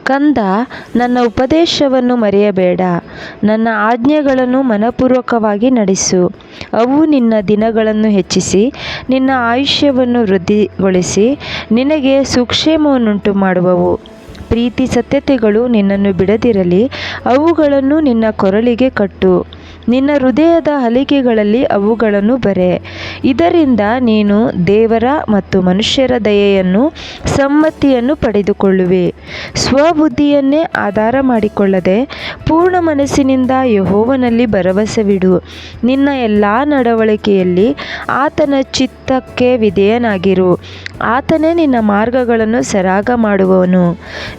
ಕಂದ, ನನ್ನ ಉಪದೇಶವನ್ನು ಮರೆಯಬೇಡ. ನನ್ನ ಆಜ್ಞೆಗಳನ್ನು ಮನಪೂರ್ವಕವಾಗಿ ನಡೆಸು. ಅವು ನಿನ್ನ ದಿನಗಳನ್ನು ಹೆಚ್ಚಿಸಿ ನಿನ್ನ ಆಯುಷ್ಯವನ್ನು ವೃದ್ಧಿಗೊಳಿಸಿ ನಿನಗೆ ಸುಕ್ಷೇಮವನ್ನುಂಟು ಮಾಡುವವು. ಪ್ರೀತಿ ಸತ್ಯತೆಗಳು ನಿನ್ನನ್ನು ಬಿಡದಿರಲಿ, ಅವುಗಳನ್ನು ನಿನ್ನ ಕೊರಳಿಗೆ ಕಟ್ಟು. ನಿನ್ನ ಹೃದಯದ ಹಲಿಗೆಗಳಲ್ಲಿ ಅವುಗಳನ್ನು ಬರೆ. ಇದರಿಂದ ನೀನು ದೇವರ ಮತ್ತು ಮನುಷ್ಯರ ದಯೆಯನ್ನು ಸಮ್ಮತಿಯನ್ನು ಪಡೆದುಕೊಳ್ಳುವೆ. ಸ್ವಬುದ್ಧಿಯನ್ನೇ ಆಧಾರ ಮಾಡಿಕೊಳ್ಳದೆ ಪೂರ್ಣ ಮನಸ್ಸಿನಿಂದ ಯೆಹೋವನಲ್ಲಿ ಭರವಸವಿಡು. ನಿನ್ನ ಎಲ್ಲ ನಡವಳಿಕೆಯಲ್ಲಿ ಆತನ ಚಿತ್ತಕ್ಕೆ ವಿಧೇಯನಾಗಿರು. ಆತನೇ ನಿನ್ನ ಮಾರ್ಗಗಳನ್ನು ಸರಾಗ ಮಾಡುವವನು.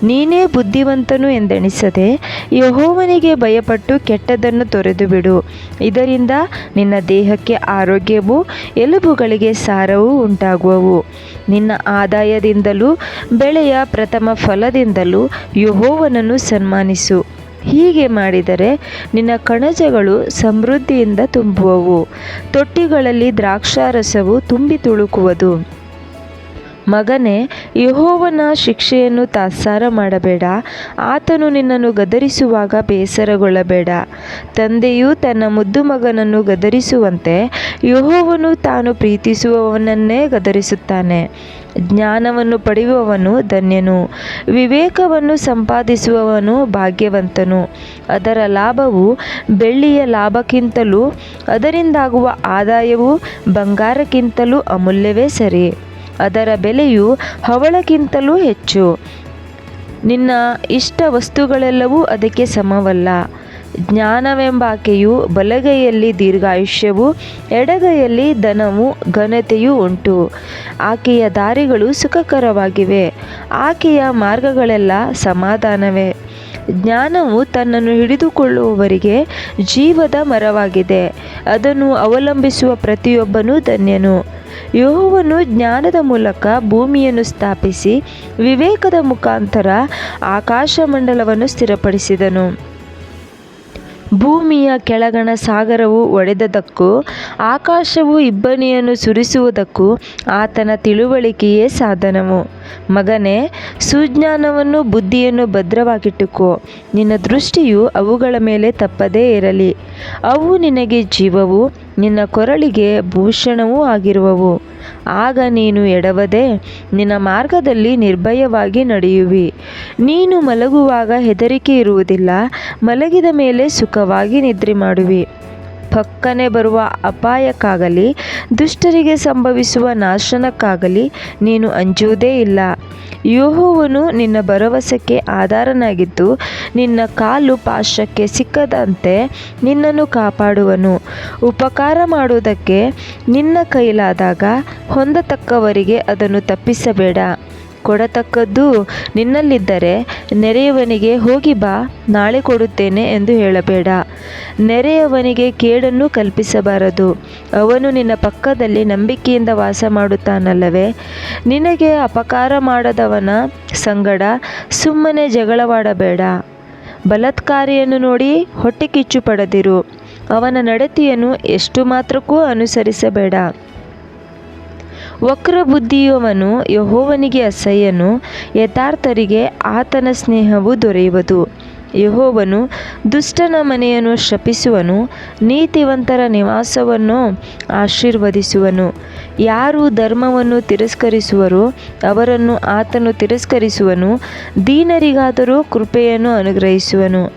ನೀನೇ ಬುದ್ಧಿವಂತನು ಎಂದೆಣಿಸದೆ ಯೆಹೋವನಿಗೆ ಭಯಪಟ್ಟು ಕೆಟ್ಟದ್ದನ್ನು ತೊರೆದುಬಿಡು. ಇದರಿಂದ ನಿನ್ನ ದೇಹಕ್ಕೆ ಆರೋಗ್ಯವೂ ಎಲುಬುಗಳಿಗೆ ಸಾರವೂ ಉಂಟಾಗುವವು. ನಿನ್ನ ಆದಾಯದಿಂದಲೂ ಬೆಳೆಯ ಪ್ರಥಮ ಫಲದಿಂದಲೂ ಯೆಹೋವನನ್ನು ಸನ್ಮಾನಿಸು. ಹೀಗೆ ಮಾಡಿದರೆ ನಿನ್ನ ಕಣಜಗಳು ಸಮೃದ್ಧಿಯಿಂದ ತುಂಬುವವು, ತೊಟ್ಟಿಗಳಲ್ಲಿ ದ್ರಾಕ್ಷಾರಸವು ತುಂಬಿ ತುಳುಕುವುದು. ಮಗನೇ, ಯೆಹೋವನ ಶಿಕ್ಷೆಯನ್ನು ತಾತ್ಸಾರ ಮಾಡಬೇಡ. ಆತನು ನಿನ್ನನ್ನು ಗದರಿಸುವಾಗ ಬೇಸರಗೊಳ್ಳಬೇಡ. ತಂದೆಯು ತನ್ನ ಮುದ್ದು ಮಗನನ್ನು ಗದರಿಸುವಂತೆ ಯೆಹೋವನು ತಾನು ಪ್ರೀತಿಸುವವನನ್ನೇ ಗದರಿಸುತ್ತಾನೆ. ಜ್ಞಾನವನ್ನು ಪಡೆಯುವವನು ಧನ್ಯನು, ವಿವೇಕವನ್ನು ಸಂಪಾದಿಸುವವನು ಭಾಗ್ಯವಂತನು. ಅದರ ಲಾಭವು ಬೆಳ್ಳಿಯ ಲಾಭಕ್ಕಿಂತಲೂ ಅದರಿಂದಾಗುವ ಆದಾಯವು ಬಂಗಾರಕ್ಕಿಂತಲೂ ಅಮೂಲ್ಯವೇ ಸರಿ. ಅದರ ಬೆಲೆಯು ಹವಳಕ್ಕಿಂತಲೂ ಹೆಚ್ಚು. ನಿನ್ನ ಇಷ್ಟ ವಸ್ತುಗಳೆಲ್ಲವೂ ಅದಕ್ಕೆ ಸಮವಲ್ಲ. ಜ್ಞಾನವೆಂಬಾಕೆಯು ಬಲಗೈಯಲ್ಲಿ ದೀರ್ಘಾಯುಷ್ಯವೂ ಎಡಗೈಯಲ್ಲಿ ಧನವೂ ಘನತೆಯೂ ಉಂಟು. ಆಕೆಯ ದಾರಿಗಳು ಸುಖಕರವಾಗಿವೆ, ಆಕೆಯ ಮಾರ್ಗಗಳೆಲ್ಲ ಸಮಾಧಾನವೇ. ಜ್ಞಾನವು ತನ್ನನ್ನು ಹಿಡಿದುಕೊಳ್ಳುವವರಿಗೆ ಜೀವದ ಮರವಾಗಿದೆ, ಅದನ್ನು ಅವಲಂಬಿಸುವ ಪ್ರತಿಯೊಬ್ಬನೂ ಧನ್ಯನು. ಯೆಹೋವನು ಜ್ಞಾನದ ಮೂಲಕ ಭೂಮಿಯನ್ನು ಸ್ಥಾಪಿಸಿ ವಿವೇಕದ ಮುಖಾಂತರ ಆಕಾಶಮಂಡಲವನ್ನು ಸ್ಥಿರಪಡಿಸಿದನು. ಭೂಮಿಯ ಕೆಳಗಣ ಸಾಗರವು ಒಡೆದದ್ದಕ್ಕೂ ಆಕಾಶವು ಇಬ್ಬನಿಯನ್ನು ಸುರಿಸುವುದಕ್ಕೂ ಆತನ ತಿಳುವಳಿಕೆಯೇ ಸಾಧನವು. ಮಗನೇ, ಸುಜ್ಞಾನವನ್ನು ಬುದ್ಧಿಯನ್ನು ಭದ್ರವಾಗಿಟ್ಟುಕೋ. ನಿನ್ನ ದೃಷ್ಟಿಯು ಅವುಗಳ ಮೇಲೆ ತಪ್ಪದೇ ಇರಲಿ. ಅವು ನಿನಗೆ ಜೀವವೂ ನಿನ್ನ ಕೊರಳಿಗೆ ಭೂಷಣವೂ ಆಗಿರುವವು. ಆಗ ನೀನು ಎಡವದೆ ನಿನ್ನ ಮಾರ್ಗದಲ್ಲಿ ನಿರ್ಭಯವಾಗಿ ನಡೆಯುವಿ. ನೀನು ಮಲಗುವಾಗ ಹೆದರಿಕೆ ಇರುವುದಿಲ್ಲ, ಮಲಗಿದ ಮೇಲೆ ಸುಖವಾಗಿ ನಿದ್ರೆ ಮಾಡುವಿ. ಪಕ್ಕನೆ ಬರುವ ಅಪಾಯಕ್ಕಾಗಲಿ ದುಷ್ಟರಿಗೆ ಸಂಭವಿಸುವ ನಾಶನಕ್ಕಾಗಲಿ ನೀನು ಅಂಜುವುದೇ ಇಲ್ಲ. ಯೆಹೋವನು ನಿನ್ನ ಭರವಸೆಗೆ ಆಧಾರನಾಗಿದ್ದು ನಿನ್ನ ಕಾಲು ಪಾಶಕ್ಕೆ ಸಿಕ್ಕದಂತೆ ನಿನ್ನನ್ನು ಕಾಪಾಡುವನು. ಉಪಕಾರ ಮಾಡುವುದಕ್ಕೆ ನಿನ್ನ ಕೈಲಾದಾಗ ಹೊಂದತಕ್ಕವರಿಗೆ ಅದನ್ನು ತಪ್ಪಿಸಬೇಡ. ಕೊಡತಕ್ಕದ್ದು ನಿನ್ನಲ್ಲಿದ್ದರೆ ನೆರೆಯವನಿಗೆ ಹೋಗಿ ಬಾ, ನಾಳೆ ಕೊಡುತ್ತೇನೆ ಎಂದು ಹೇಳಬೇಡ. ನೆರೆಯವನಿಗೆ ಕೇಡನ್ನು ಕಲ್ಪಿಸಬಾರದು. ಅವನು ನಿನ್ನ ಪಕ್ಕದಲ್ಲಿ ನಂಬಿಕೆಯಿಂದ ವಾಸ ಮಾಡುತ್ತಾನಲ್ಲವೇ. ನಿನಗೆ ಅಪಕಾರ ಮಾಡದವನ ಸಂಗಡ ಸುಮ್ಮನೆ ಜಗಳವಾಡಬೇಡ. ಬಲಾತ್ಕಾರಿಯನ್ನು ನೋಡಿ ಹೊಟ್ಟೆ ಕಿಚ್ಚು ಪಡದಿರು. ಅವನ ನಡತೆಯನ್ನು ಎಷ್ಟು ಮಾತ್ರಕ್ಕೂ ಅನುಸರಿಸಬೇಡ. ವಕ್ರಬುದ್ಧಿಯವನು ಯೆಹೋವನಿಗೆ ಅಸಹ್ಯನು, ಯಥಾರ್ಥರಿಗೆ ಆತನ ಸ್ನೇಹವು ದೊರೆಯುವುದು. ಯೆಹೋವನು ದುಷ್ಟನ ಮನೆಯನ್ನು ಶಪಿಸುವನು, ನೀತಿವಂತರ ನಿವಾಸವನ್ನು ಆಶೀರ್ವದಿಸುವನು. ಯಾರು ಧರ್ಮವನ್ನು ತಿರಸ್ಕರಿಸುವರೋ ಅವರನ್ನು ಆತನು ತಿರಸ್ಕರಿಸುವನು, ದೀನರಿಗಾದರೂ ಕೃಪೆಯನ್ನು ಅನುಗ್ರಹಿಸುವನು.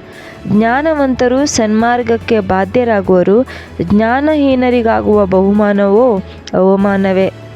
ಜ್ಞಾನವಂತರು ಸನ್ಮಾರ್ಗಕ್ಕೆ ಬಾಧ್ಯರಾಗುವರು, ಜ್ಞಾನಹೀನರಿಗಾಗುವ ಬಹುಮಾನವೋ ಅವಮಾನವೇ.